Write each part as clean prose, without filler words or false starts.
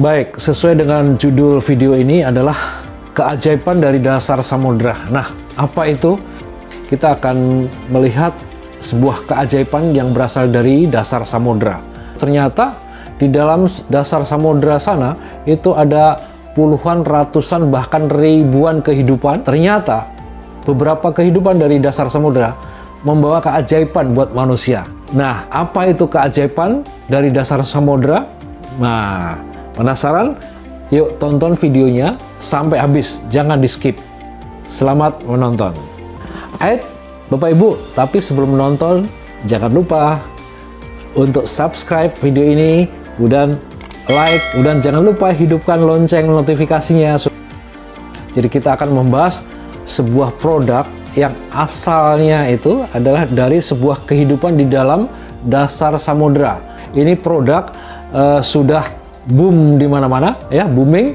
Baik, sesuai dengan judul video ini adalah keajaiban dari dasar samudra. Nah, apa itu? Kita akan melihat sebuah keajaiban yang berasal dari dasar samudra. Ternyata di dalam dasar samudra sana itu ada puluhan, ratusan, bahkan ribuan kehidupan. Ternyata beberapa kehidupan dari dasar samudra membawa keajaiban buat manusia. Nah, apa itu keajaiban dari dasar samudra? Nah, penasaran? Yuk tonton videonya sampai habis, jangan di skip. Selamat menonton. Bapak Ibu, tapi sebelum menonton jangan lupa untuk subscribe video ini, kemudian like, kemudian jangan lupa hidupkan lonceng notifikasinya. Jadi kita akan membahas sebuah produk yang asalnya itu adalah dari sebuah kehidupan di dalam dasar samudra. Ini produk sudah boom di mana-mana, ya, booming.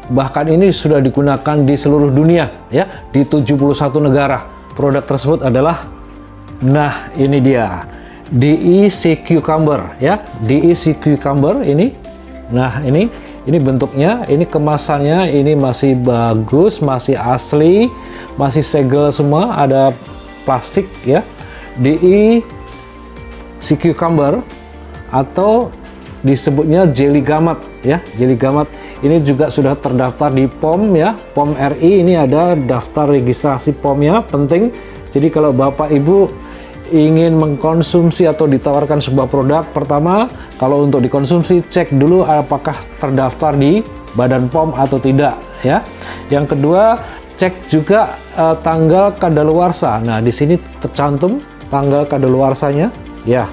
Bahkan ini sudah digunakan di seluruh dunia, ya, di 71 negara. Produk tersebut adalah, nah ini dia, DE Sea Cucumber, ya, DE Sea Cucumber ini. Nah, ini bentuknya, ini kemasannya, ini masih bagus, masih asli, masih segel semua, ada plastik, ya. DE Sea Cucumber atau disebutnya jelly gamat, ya, jelly gamat. Ini juga sudah terdaftar di POM, ya, POM RI. Ini ada daftar registrasi POM-nya, penting. Jadi kalau Bapak Ibu ingin mengkonsumsi atau ditawarkan sebuah produk, pertama kalau untuk dikonsumsi cek dulu apakah terdaftar di Badan POM atau tidak, ya. Yang kedua, cek juga tanggal kadaluarsa. Nah, di sini tercantum tanggal kadaluarsanya, ya.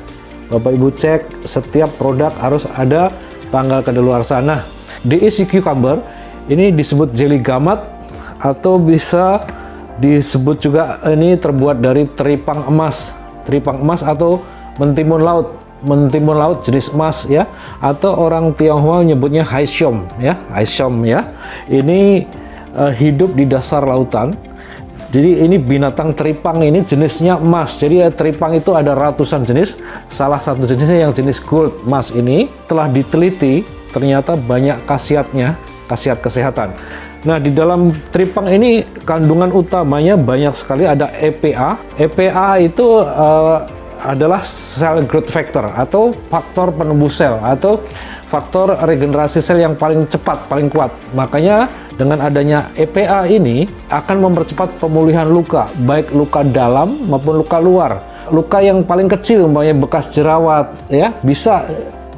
Bapak Ibu cek setiap produk harus ada tanggal kadaluarsa. Nah, DE Sea Cucumber ini disebut jelly gamat atau bisa disebut juga ini terbuat dari teripang emas atau mentimun laut jenis emas, ya, atau orang Tionghoa menyebutnya haisyom, ya, haisyom, ya. Ini hidup di dasar lautan. Jadi ini binatang teripang ini jenisnya emas. Jadi teripang itu ada ratusan jenis. Salah satu jenisnya yang jenis gold emas ini telah diteliti, ternyata banyak khasiatnya, khasiat kesehatan. Nah, di dalam teripang ini kandungan utamanya banyak sekali, ada EPA. EPA itu adalah cell growth factor atau faktor penumbuh sel atau faktor regenerasi sel yang paling cepat, paling kuat. Makanya dengan adanya EPA ini akan mempercepat pemulihan luka, baik luka dalam maupun luka luar. Luka yang paling kecil, umpamanya bekas jerawat, ya, bisa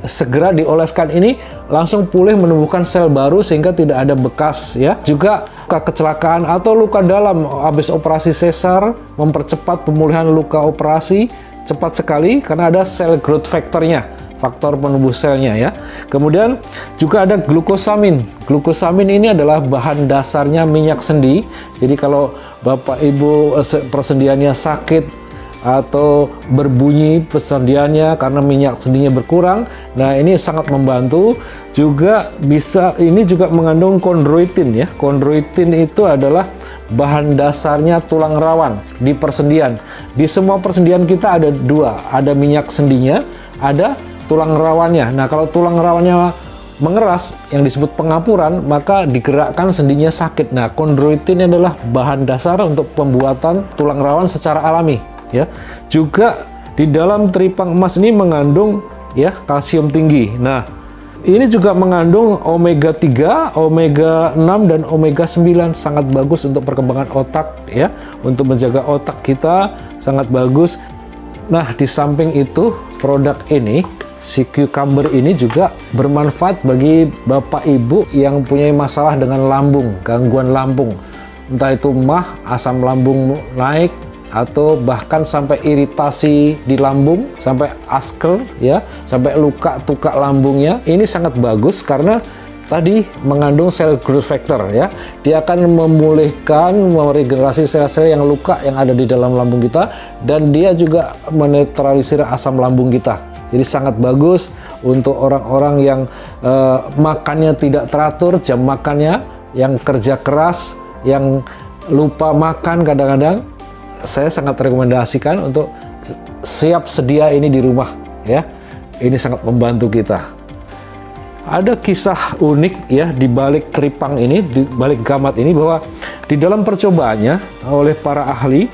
segera dioleskan ini langsung pulih, menumbuhkan sel baru sehingga tidak ada bekas, ya. Juga luka kecelakaan atau luka dalam habis operasi sesar, mempercepat pemulihan luka operasi cepat sekali karena ada cell growth factornya, faktor penumbuh selnya, ya. Kemudian juga ada glukosamin. Glukosamin ini adalah bahan dasarnya minyak sendi. Jadi kalau Bapak Ibu persendiannya sakit atau berbunyi persendiannya karena minyak sendinya berkurang, nah ini sangat membantu. Juga bisa, ini juga mengandung kondroitin, ya. Kondroitin itu adalah bahan dasarnya tulang rawan di persendian. Di semua persendian kita ada dua, ada minyak sendinya, ada tulang rawannya. Nah, kalau tulang rawannya mengeras, yang disebut pengapuran, maka digerakkan sendinya sakit. Nah, kondroitin adalah bahan dasar untuk pembuatan tulang rawan secara alami, ya. Juga di dalam teripang emas ini mengandung, ya, kalsium tinggi. Nah, ini juga mengandung omega 3, omega 6 dan omega 9, sangat bagus untuk perkembangan otak, ya. Untuk menjaga otak kita sangat bagus. Nah, di samping itu produk ini, si cucumber ini juga bermanfaat bagi Bapak Ibu yang punya masalah dengan lambung, gangguan lambung. Entah itu mah, asam lambung naik, atau bahkan sampai iritasi di lambung, sampai asker, ya, sampai luka tukak lambungnya. Ini sangat bagus karena tadi mengandung cell growth factor, ya. Dia akan memulihkan, meregenerasi sel-sel yang luka yang ada di dalam lambung kita, dan dia juga menetralisir asam lambung kita. Jadi sangat bagus untuk orang-orang yang makannya tidak teratur, jam makannya, yang kerja keras, yang lupa makan kadang-kadang. Saya sangat rekomendasikan untuk siap sedia ini di rumah, ya. Ini sangat membantu kita. ada kisah unik ya di balik teripang ini, di balik gamat ini, bahwa di dalam percobaannya oleh para ahli,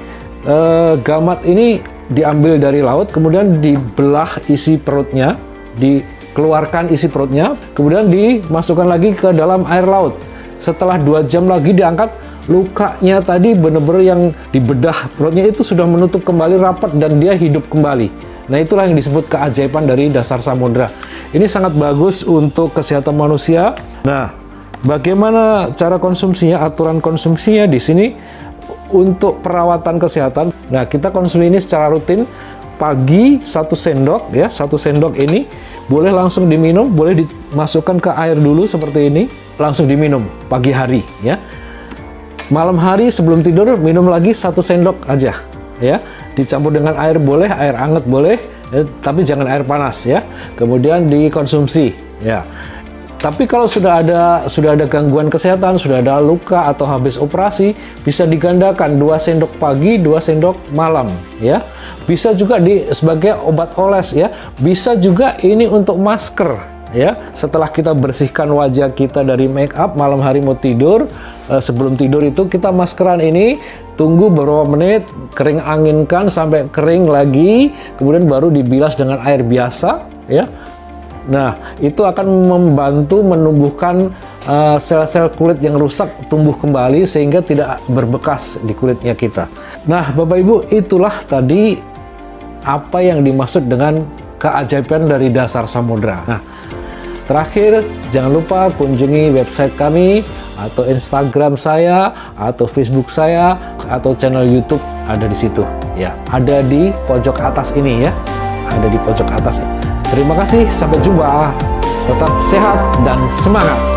gamat ini diambil dari laut, kemudian dibelah isi perutnya, dikeluarkan isi perutnya, kemudian dimasukkan lagi ke dalam air laut. Setelah 2 jam lagi diangkat, lukanya tadi benar-benar yang dibedah perutnya itu sudah menutup kembali rapat dan dia hidup kembali. Nah, itulah yang disebut keajaiban dari dasar samudra. Ini sangat bagus untuk kesehatan manusia. Nah, bagaimana cara konsumsinya, aturan konsumsinya di sini untuk perawatan kesehatan. Nah, kita konsumsi ini secara rutin. Pagi 1 sendok ya, 1 sendok ini boleh langsung diminum, boleh dimasukkan ke air dulu seperti ini, langsung diminum pagi hari ya. Malam hari sebelum tidur minum lagi 1 sendok aja ya. Dicampur dengan air boleh, air hangat boleh, ya, tapi jangan air panas ya. Kemudian dikonsumsi ya. Tapi kalau sudah ada gangguan kesehatan, sudah ada luka atau habis operasi, bisa digandakan 2 sendok pagi, 2 sendok malam ya. Bisa juga sebagai obat oles ya. Bisa juga ini untuk masker ya. Setelah kita bersihkan wajah kita dari make up malam hari mau tidur, sebelum tidur itu kita maskeran ini, tunggu beberapa menit, kering anginkan sampai kering lagi, kemudian baru dibilas dengan air biasa ya. Nah, itu akan membantu menumbuhkan sel-sel kulit yang rusak tumbuh kembali sehingga tidak berbekas di kulitnya kita. Nah, Bapak Ibu, itulah tadi apa yang dimaksud dengan keajaiban dari dasar samudra. Nah, terakhir jangan lupa kunjungi website kami atau Instagram saya atau Facebook saya atau channel YouTube ada di situ ya. Ada di pojok atas ini ya. Ada di pojok atas. Terima kasih, sampai jumpa. Tetap sehat dan semangat.